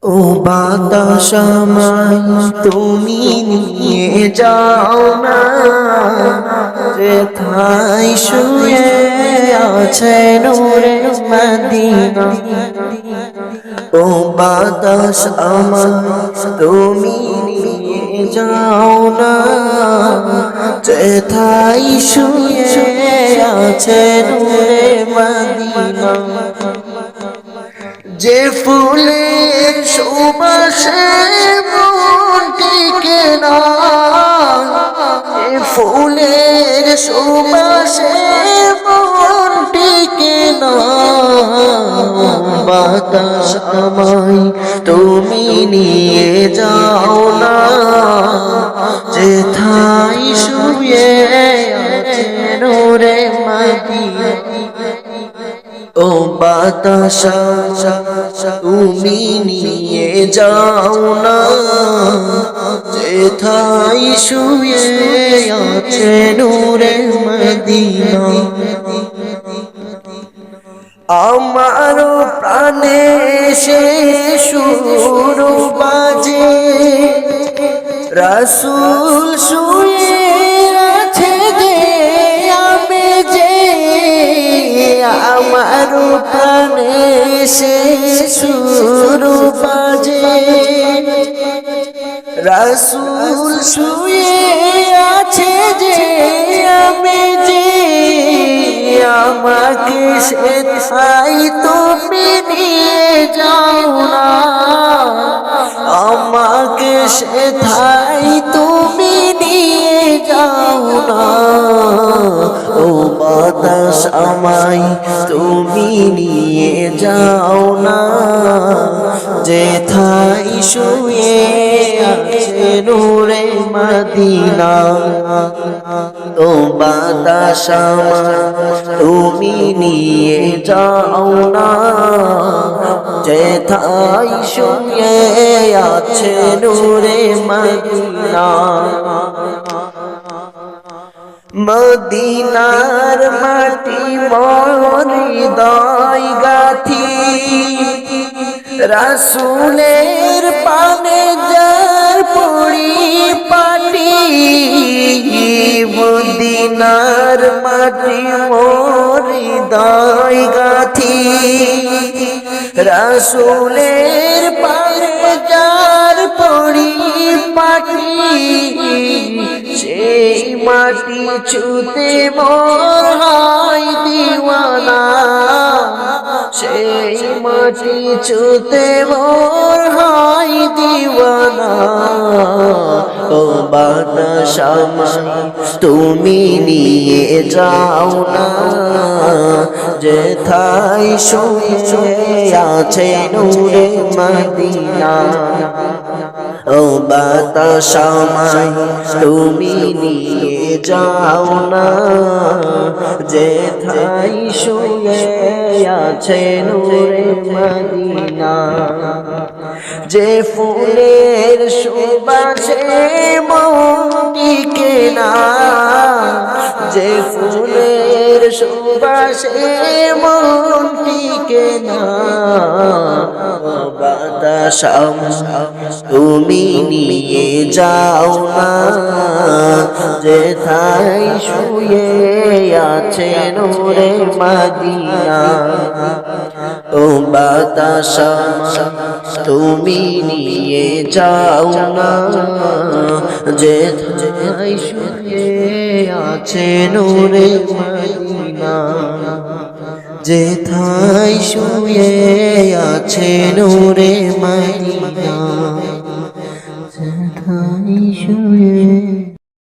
ও বাতাস আমায় তুমি নিয়ে যাও না, যেথায় শুয়ে আছে নূরে মদিনা। ও বাতাস আমায় তুমি নিয়ে যাও না, যেথায় শুয়ে আছে নূরে মদিনা। যে ফুলের সুবাসে মন টিকে না, যে ফুলের সুবাসে মন টিকে না। বাতাস আমায় তুমি নিয়ে যাও না, যেথায় শুয়ে আছে নূরে মদিনা। ও বাতাস তুমি নিয়ে যাও না, যেথায় শুয়ে আছে নূরে মদিনা। আমার প্রাণে সে সুর বাজে, রাসূল শুয়ে আছে যে আমি যে। আমার প্রাণে সে সুর বাজে, রাসূল শুয়ে আছে যে আমি যে। আমাকে সেথায় তুমি নিয়ে যাও না, আমাকে সেথায় তুমি নিয়ে যাও না। ও বাতাস আমায় তুমি নিয়ে যাও না, যেথায় শুয়ে আছে নূরে মদিনা। ও বাতাস আমায় তুমি নিয়ে যাও না, যেথায় শুয়ে আছে নূরে মদিনা। মদিনার মাটি মোর হৃদয় গাথি, রাসূলের পানে যার পড়ি পাটি। মদিনার মাটি মোর হৃদয় গাথি, রাসূলের পানে যার পড়ি পাটি। সেই মাটি ছুতে মোর হয় দিওয়ানা, সেই মাটি ছুতে মোর হয় দিওয়ানা। ও বাতাস আমায় তুমি নিয়ে যাও না, যেথায় শুয়ে আছে নূরে মদিনা। ও বাতাস আমায় তুমি নিয়ে যাও না, যেথায় শুয়ে আছে নূরে মদিনা। যে ফুলের সুবাসে মন টিকে না, যে ফুলের সুবাসে মন টিকে না। বাতাস আমায় তুমি নিয়ে যাও না, যেথায় শুয়ে আছে নূরে মদিনা। ও বাতাস আমায় তুমি নিয়ে যাও না, যেথায় শুয়ে আছে নূরে মদিনা। যেথায় শুয়ে আছে নূরে মদিনা, যেথায় শুয়ে